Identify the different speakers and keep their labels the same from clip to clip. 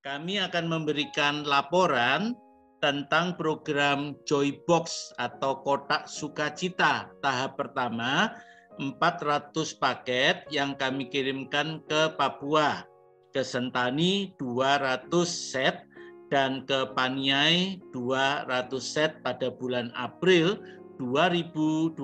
Speaker 1: Kami akan memberikan laporan tentang program Joybox atau Kotak Sukacita tahap pertama, 400 paket yang kami kirimkan ke Papua, ke Sentani 200 set, dan ke Paniai 200 set pada bulan April 2022.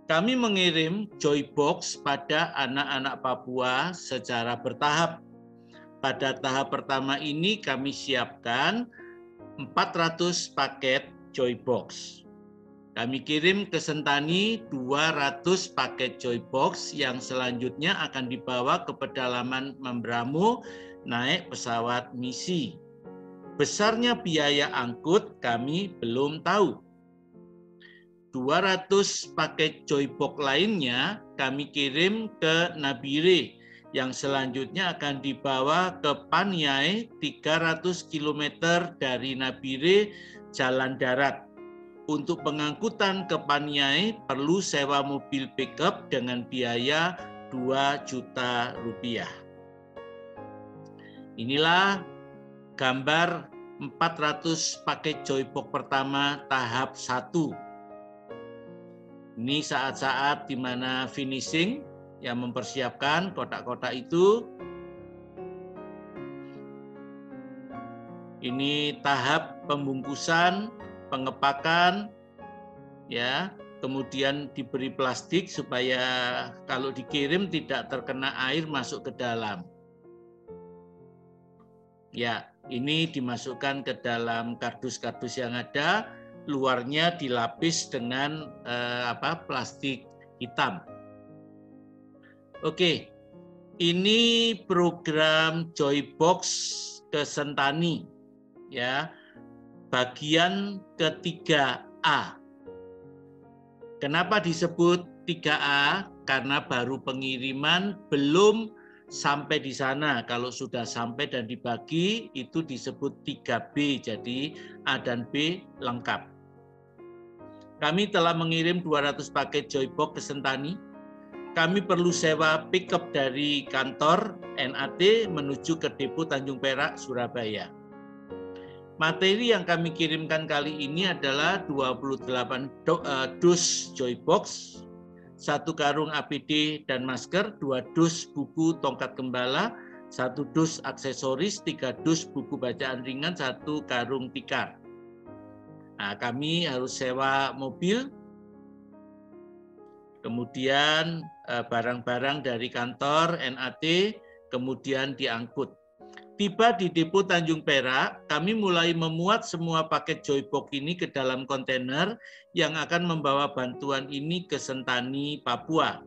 Speaker 1: Kami mengirim Joybox pada anak-anak Papua secara bertahap. Pada tahap pertama ini kami siapkan 400 paket Joybox. Kami kirim ke Sentani 200 paket Joybox yang selanjutnya akan dibawa ke pedalaman Mambramo naik pesawat misi. Besarnya biaya angkut kami belum tahu. 200 paket Joybox lainnya kami kirim ke Nabire yang selanjutnya akan dibawa ke Paniai 300 km dari Nabire jalan darat. Untuk pengangkutan ke Paniai perlu sewa mobil pickup dengan biaya 2 juta rupiah. Inilah gambar 400 paket Joybox pertama tahap 1. Ini saat-saat di mana finishing yang mempersiapkan kotak-kotak itu. Ini tahap pembungkusan, pengepakan, ya, kemudian diberi plastik supaya kalau dikirim tidak terkena air masuk ke dalam. Ya, ini dimasukkan ke dalam kardus-kardus yang ada. Luarnya dilapis dengan plastik hitam. Oke, ini program Joybox ke Sentani, ya, bagian ketiga A. Kenapa disebut 3A? Karena baru pengiriman, belum sampai di sana. Kalau sudah sampai dan dibagi, itu disebut 3B, jadi A dan B lengkap. Kami telah mengirim 200 paket Joybox ke Sentani. Kami perlu sewa pickup dari kantor NAT menuju ke depo Tanjung Perak, Surabaya. Materi yang kami kirimkan kali ini adalah 28 dus Joybox, 1 karung APD dan masker, 2 dus buku tongkat gembala, 1 dus aksesoris, 3 dus buku bacaan ringan, 1 karung tikar. Nah, kami harus sewa mobil, kemudian barang-barang dari kantor NAT, kemudian diangkut. Tiba di depo Tanjung Perak, kami mulai memuat semua paket Joybox ini ke dalam kontainer yang akan membawa bantuan ini ke Sentani, Papua.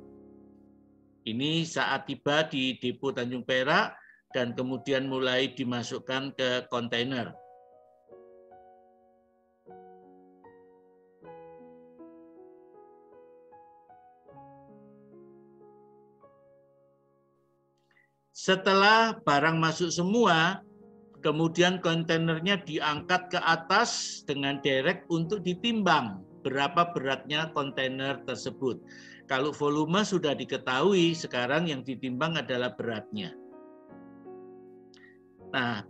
Speaker 1: Ini saat tiba di depo Tanjung Perak dan kemudian mulai dimasukkan ke kontainer. Setelah barang masuk semua, kemudian kontainernya diangkat ke atas dengan derek untuk ditimbang berapa beratnya kontainer tersebut. Kalau volume sudah diketahui, sekarang yang ditimbang adalah beratnya. Nah,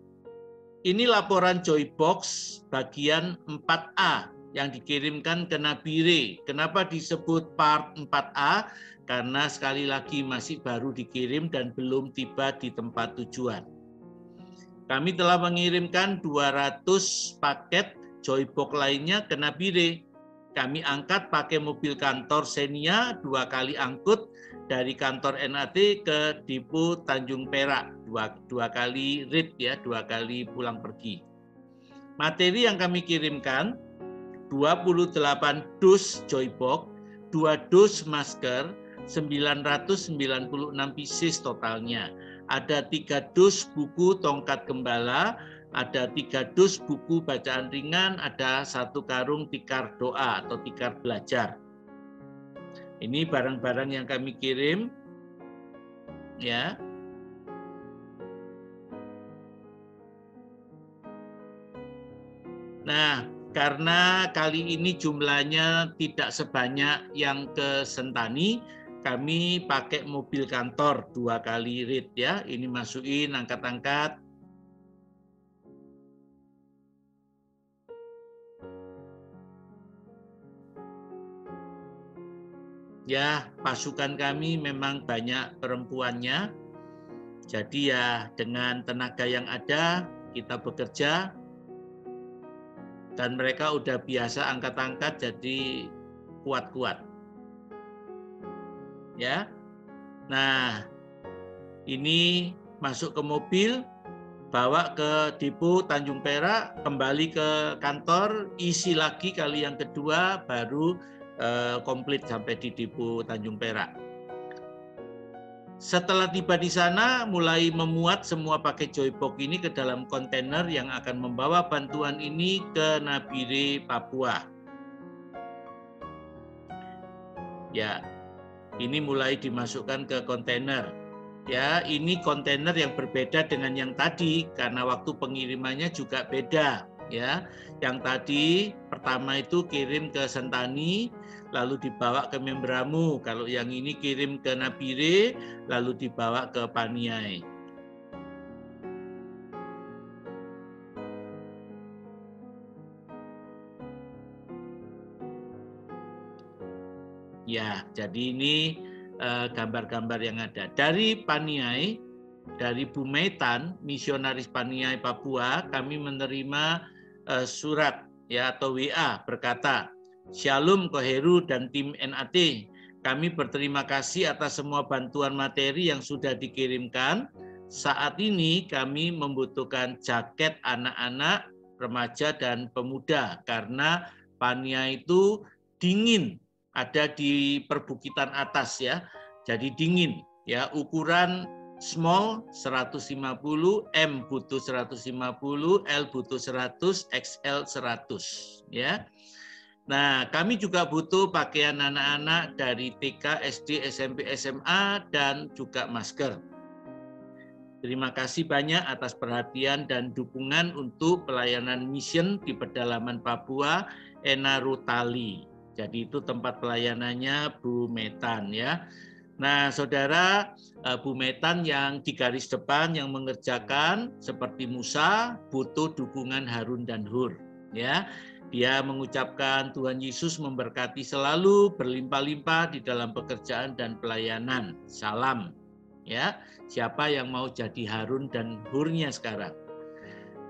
Speaker 1: ini laporan Joybox bagian 4A yang dikirimkan ke Nabire. Kenapa disebut part 4A? Karena sekali lagi masih baru dikirim dan belum tiba di tempat tujuan. Kami telah mengirimkan 200 paket Joybox lainnya ke Nabire. Kami angkat pakai mobil kantor Xenia 2 kali angkut dari kantor NAT ke depo Tanjung Perak, 2 kali rit, ya, 2 kali pulang pergi. Materi yang kami kirimkan 28 dus Joybox, 2 dus masker, 996 pieces totalnya. Ada 3 dus buku tongkat gembala, ada 3 dus buku bacaan ringan, ada 1 karung tikar doa atau tikar belajar. Ini barang-barang yang kami kirim, ya. Nah, karena kali ini jumlahnya tidak sebanyak yang ke Sentani, kami pakai mobil kantor 2 kali rit ya. Ini masukin, angkat-angkat. Ya, pasukan kami memang banyak perempuannya. Jadi ya dengan tenaga yang ada kita bekerja dan mereka udah biasa angkat-angkat jadi kuat-kuat. Ya. Nah, ini masuk ke mobil, bawa ke depo Tanjung Perak, kembali ke kantor, isi lagi kali yang kedua, baru komplit sampai di depo Tanjung Perak. Setelah tiba di sana, mulai memuat semua paket Joybox ini ke dalam kontainer yang akan membawa bantuan ini ke Nabire, Papua. Ya, ini mulai dimasukkan ke kontainer. Ya, ini kontainer yang berbeda dengan yang tadi karena waktu pengirimannya juga beda. Ya, yang tadi pertama itu kirim ke Sentani, lalu dibawa ke Membramu. Kalau yang ini kirim ke Nabire, lalu dibawa ke Paniai. Ya, jadi ini gambar-gambar yang ada. Dari Paniai, dari Bumetan, misionaris Paniai Papua, kami menerima surat ya atau WA berkata, Shalom Koheru dan tim NAT, kami berterima kasih atas semua bantuan materi yang sudah dikirimkan. Saat ini kami membutuhkan jaket anak-anak, remaja dan pemuda karena Paniai itu dingin, ada di perbukitan atas ya. Jadi dingin ya, ukuran small 150, M butuh 150, L butuh 100, XL 100 ya. Nah, kami juga butuh pakaian anak-anak dari TK, SD, SMP, SMA dan juga masker. Terima kasih banyak atas perhatian dan dukungan untuk pelayanan mission di pedalaman Papua, Enarutali. Jadi itu tempat pelayanannya Bu Metan ya. Nah, saudara, Bu Metan yang di garis depan yang mengerjakan seperti Musa butuh dukungan Harun dan Hur ya. Dia mengucapkan Tuhan Yesus memberkati selalu berlimpah-limpah di dalam pekerjaan dan pelayanan. Salam. Ya, siapa yang mau jadi Harun dan Hurnya sekarang?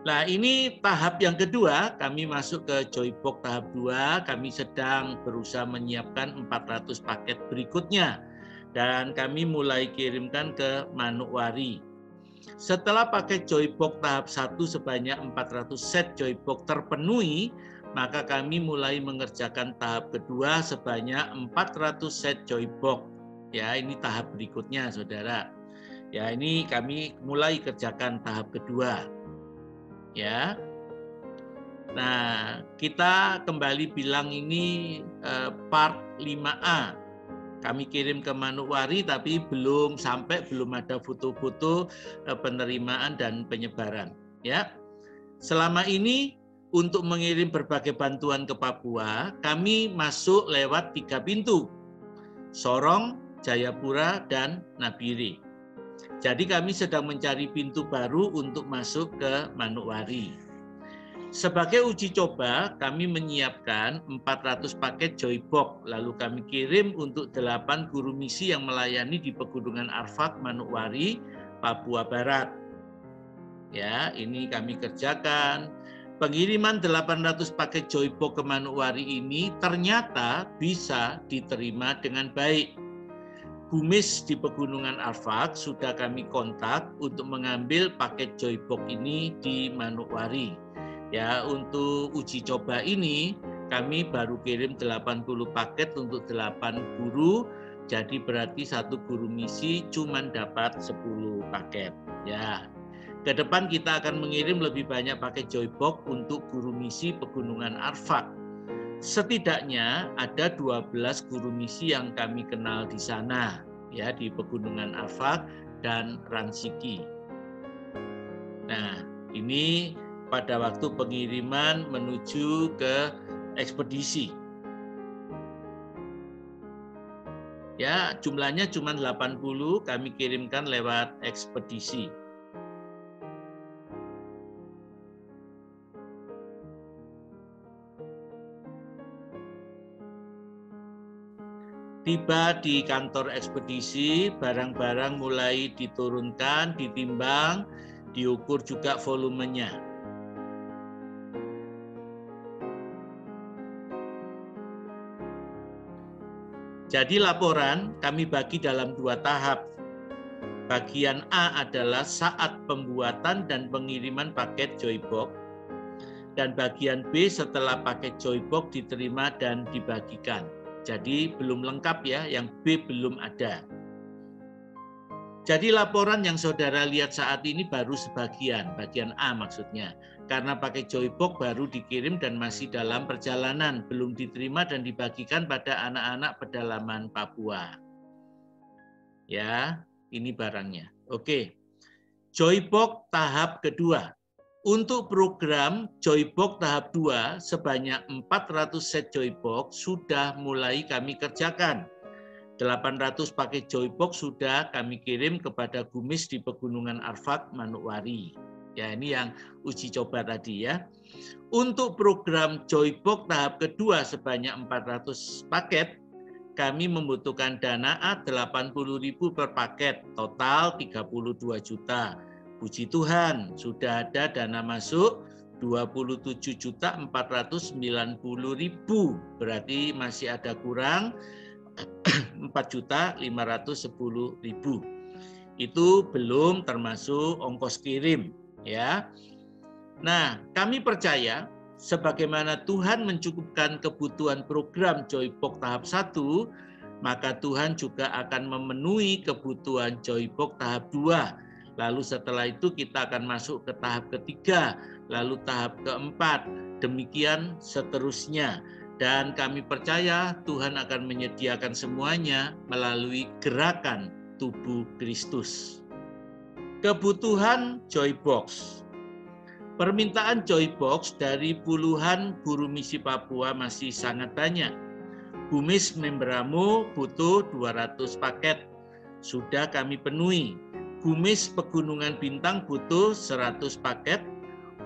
Speaker 1: Nah, ini tahap yang kedua, kami masuk ke Joybox tahap 2, kami sedang berusaha menyiapkan 400 paket berikutnya dan kami mulai kirimkan ke Manokwari. Setelah paket Joybox tahap 1 sebanyak 400 set Joybox terpenuhi, maka kami mulai mengerjakan tahap kedua sebanyak 400 set Joybox. Ya, ini tahap berikutnya, saudara. Ya, ini kami mulai kerjakan tahap kedua. Ya. Nah, kita kembali bilang ini part 5A. Kami kirim ke Manokwari tapi belum ada foto-foto penerimaan dan penyebaran. Ya. Selama ini untuk mengirim berbagai bantuan ke Papua, kami masuk lewat 3 pintu. Sorong, Jayapura, dan Nabire. Jadi kami sedang mencari pintu baru untuk masuk ke Manokwari. Sebagai uji coba, kami menyiapkan 400 paket Joybox, lalu kami kirim untuk 8 guru misi yang melayani di Pegunungan Arfak, Manokwari, Papua Barat. Ya, ini kami kerjakan. Pengiriman 800 paket Joybox ke Manokwari ini ternyata bisa diterima dengan baik. Bumis di Pegunungan Arfak sudah kami kontak untuk mengambil paket Joybox ini di Manokwari. Ya, untuk uji coba ini kami baru kirim 80 paket untuk 8 guru. Jadi berarti satu guru misi cuma dapat 10 paket. Ya. Ke depan kita akan mengirim lebih banyak paket Joybox untuk guru misi Pegunungan Arfak. Setidaknya ada 12 guru misi yang kami kenal di sana, ya, di Pegunungan Arfak dan Ransiki. Nah, ini pada waktu pengiriman menuju ke ekspedisi. Ya, jumlahnya cuma 80, kami kirimkan lewat ekspedisi. Tiba di kantor ekspedisi, barang-barang mulai diturunkan, ditimbang, diukur juga volumenya. Jadi laporan kami bagi dalam 2 tahap. Bagian A adalah saat pembuatan dan pengiriman paket Joybox. Dan bagian B setelah paket Joybox diterima dan dibagikan. Jadi belum lengkap ya, yang B belum ada. Jadi laporan yang saudara lihat saat ini baru sebagian, bagian A maksudnya. Karena paket Joybox baru dikirim dan masih dalam perjalanan, belum diterima dan dibagikan pada anak-anak pedalaman Papua. Ya, ini barangnya. Oke. Joybox tahap kedua. Untuk program Joybox tahap 2 sebanyak 400 set Joybox sudah mulai kami kerjakan. 800 paket Joybox sudah kami kirim kepada Gumis di Pegunungan Arfak, Manokwari. Ya, ini yang uji coba tadi ya. Untuk program Joybox tahap kedua sebanyak 400 paket, kami membutuhkan dana 80.000 per paket, total 32 juta. Puji Tuhan, sudah ada dana masuk 27.490.000, berarti masih ada kurang 4.510.000. Itu belum termasuk ongkos kirim, ya. Nah, kami percaya sebagaimana Tuhan mencukupkan kebutuhan program Joybox tahap 1, maka Tuhan juga akan memenuhi kebutuhan Joybox tahap 2. Lalu setelah itu kita akan masuk ke tahap ketiga, lalu tahap keempat, demikian seterusnya. Dan kami percaya Tuhan akan menyediakan semuanya melalui gerakan tubuh Kristus. Kebutuhan Joybox. Permintaan Joybox dari puluhan guru misi Papua masih sangat banyak. Gumis Memberamo butuh 200 paket, sudah kami penuhi. Gumis Pegunungan Bintang butuh 100 paket,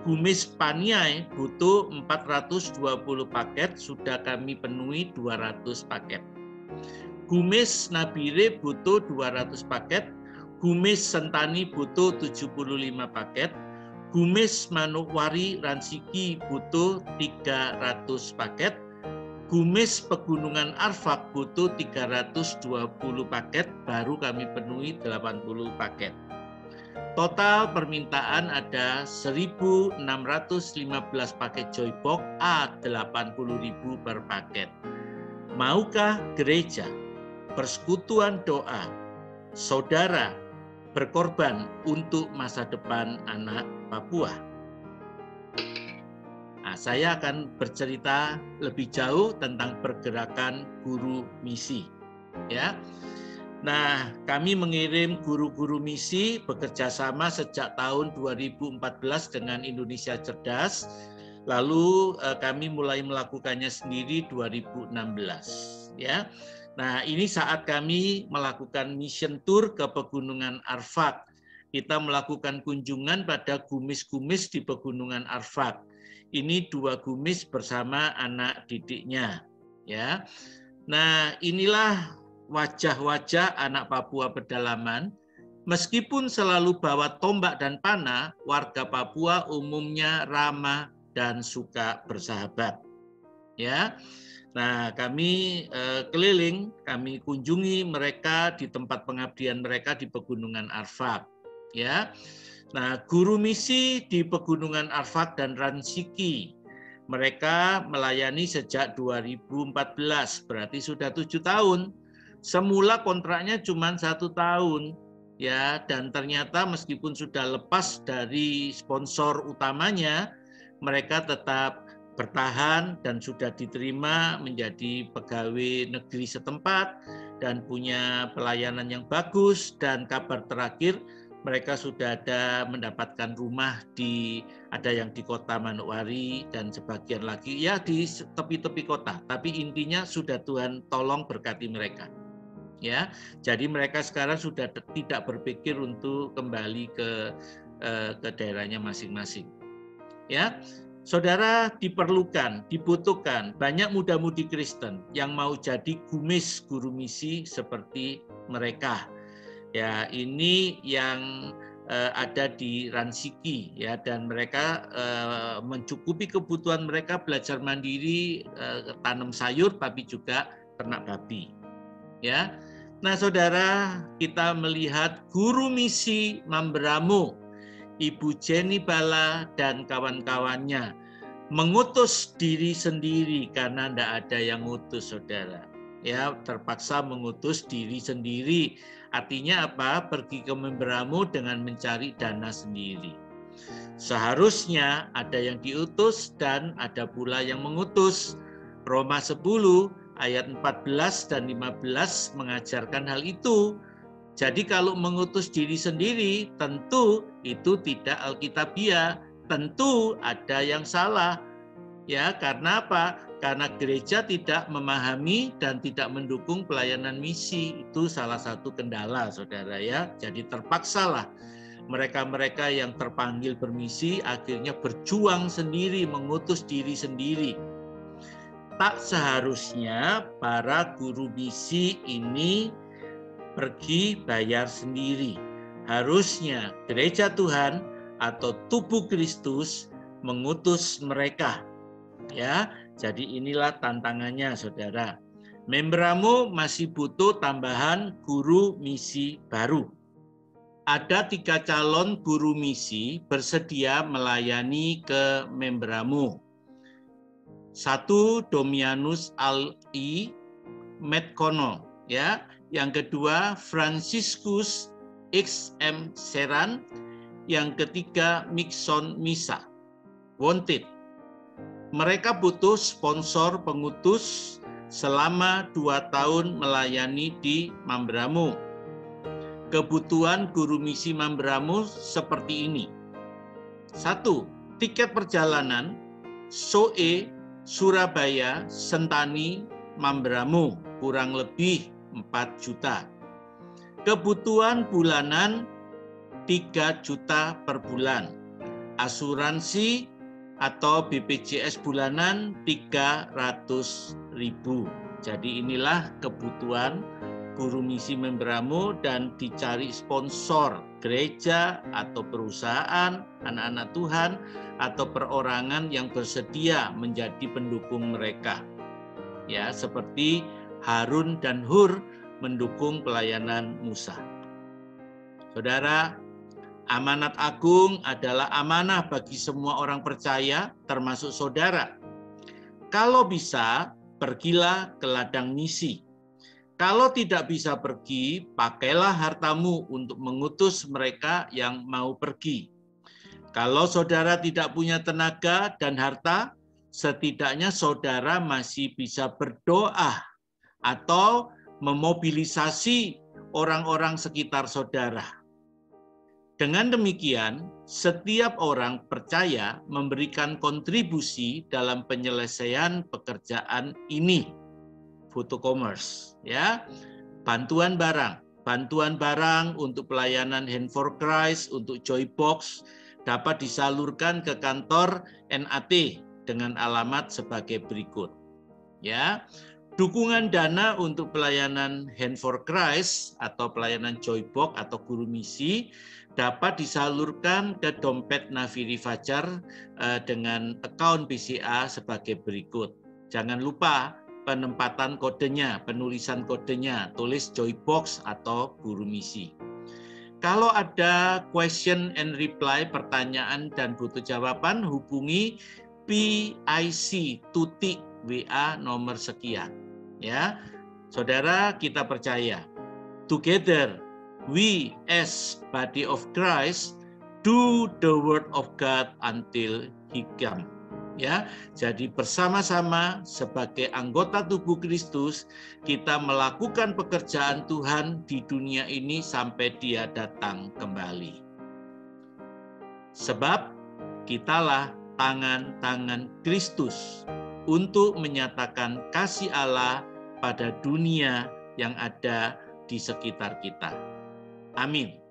Speaker 1: Gumis Paniai butuh 420 paket, sudah kami penuhi 200 paket. Gumis Nabire butuh 200 paket, Gumis Sentani butuh 75 paket, Gumis Manokwari Ransiki butuh 300 paket, Gumis Pegunungan Arfak butuh 320 paket, baru kami penuhi 80 paket. Total permintaan ada 1.615 paket Joybox A 80.000 per paket. Maukah gereja, persekutuan doa, saudara berkorban untuk masa depan anak Papua? Nah, saya akan bercerita lebih jauh tentang pergerakan guru misi. Ya, nah kami mengirim guru-guru misi bekerja sama sejak tahun 2014 dengan Indonesia Cerdas. Lalu kami mulai melakukannya sendiri 2016. Ya, nah ini saat kami melakukan mission tour ke Pegunungan Arfak. Kita melakukan kunjungan pada gumis-gumis di Pegunungan Arfak. Ini 2 gumis bersama anak didiknya, ya. Nah, inilah wajah-wajah anak Papua pedalaman. Meskipun selalu bawa tombak dan panah, warga Papua umumnya ramah dan suka bersahabat. Ya. Nah, kami keliling, kami kunjungi mereka di tempat pengabdian mereka di Pegunungan Arfak, ya. Nah, guru misi di Pegunungan Arfak dan Ransiki, mereka melayani sejak 2014, berarti sudah 7 tahun. Semula kontraknya cuma 1 tahun, ya, dan ternyata meskipun sudah lepas dari sponsor utamanya, mereka tetap bertahan dan sudah diterima menjadi pegawai negeri setempat dan punya pelayanan yang bagus. Dan kabar terakhir, mereka sudah ada mendapatkan rumah ada yang di kota Manokwari dan sebagian lagi ya di tepi-tepi kota. Tapi intinya sudah Tuhan tolong berkati mereka. Ya, jadi mereka sekarang sudah tidak berpikir untuk kembali ke daerahnya masing-masing. Ya, saudara, dibutuhkan banyak muda-mudi Kristen yang mau jadi gumis guru misi seperti mereka. Ya, ini yang ada di Ransiki, ya, dan mereka mencukupi kebutuhan mereka, belajar mandiri, tanam sayur, tapi juga ternak babi. Ya, nah saudara, kita melihat guru misi Mamberamo, Ibu Jenny Bala dan kawan-kawannya mengutus diri sendiri karena tidak ada yang ngutus, saudara. Ya, terpaksa mengutus diri sendiri. Artinya apa? Pergi ke Mamberamo dengan mencari dana sendiri. Seharusnya ada yang diutus dan ada pula yang mengutus. Roma 10 ayat 14 dan 15 mengajarkan hal itu. Jadi kalau mengutus diri sendiri, tentu itu tidak alkitabiah, tentu ada yang salah. Ya, karena apa? Karena gereja tidak memahami dan tidak mendukung pelayanan misi. Itu salah satu kendala, saudara, ya. Jadi terpaksalah mereka-mereka yang terpanggil bermisi akhirnya berjuang sendiri, mengutus diri sendiri. Tak seharusnya para guru misi ini pergi bayar sendiri. Harusnya gereja Tuhan atau tubuh Kristus mengutus mereka. Ya, jadi inilah tantangannya, saudara. Mamberamo masih butuh tambahan guru misi baru. Ada 3 calon guru misi bersedia melayani ke Mamberamo. 1, Domianus Al-I Metkono, ya. Yang kedua, Franciscus XM Seran. Yang ketiga, Mixon Misa. Wanted. Mereka butuh sponsor pengutus selama 2 tahun melayani di Mamberamo. Kebutuhan guru misi Mamberamo seperti ini. 1, tiket perjalanan SOE Surabaya, Sentani, Mamberamo, kurang lebih 4 juta. Kebutuhan bulanan 3 juta per bulan. Asuransi atau BPJS bulanan 300.000. Jadi inilah kebutuhan guru misi Mamberamo, dan dicari sponsor gereja atau perusahaan, anak-anak Tuhan atau perorangan yang bersedia menjadi pendukung mereka. Ya, seperti Harun dan Hur mendukung pelayanan Musa. Saudara, amanat agung adalah amanah bagi semua orang percaya, termasuk saudara. Kalau bisa, pergilah ke ladang misi. Kalau tidak bisa pergi, pakailah hartamu untuk mengutus mereka yang mau pergi. Kalau saudara tidak punya tenaga dan harta, setidaknya saudara masih bisa berdoa atau memobilisasi orang-orang sekitar saudara. Dengan demikian, setiap orang percaya memberikan kontribusi dalam penyelesaian pekerjaan ini. Foto commerce, ya, bantuan barang untuk pelayanan Hand for Christ, untuk Joy Box dapat disalurkan ke kantor NAT dengan alamat sebagai berikut. Ya, dukungan dana untuk pelayanan Hand for Christ atau pelayanan Joy Box atau guru misi dapat disalurkan ke dompet Nafiri Fajar dengan akun BCA sebagai berikut. Jangan lupa penempatan kodenya, penulisan kodenya, tulis Joy Box atau guru misi. Kalau ada question and reply, pertanyaan dan butuh jawaban, hubungi PIC Tuti WA nomor sekian. Ya, saudara, kita percaya. Together, we as body of Christ do the word of God until He comes. Ya, jadi bersama-sama sebagai anggota tubuh Kristus kita melakukan pekerjaan Tuhan di dunia ini sampai Dia datang kembali. Sebab kitalah tangan-tangan Kristus untuk menyatakan kasih Allah pada dunia yang ada di sekitar kita. Amin.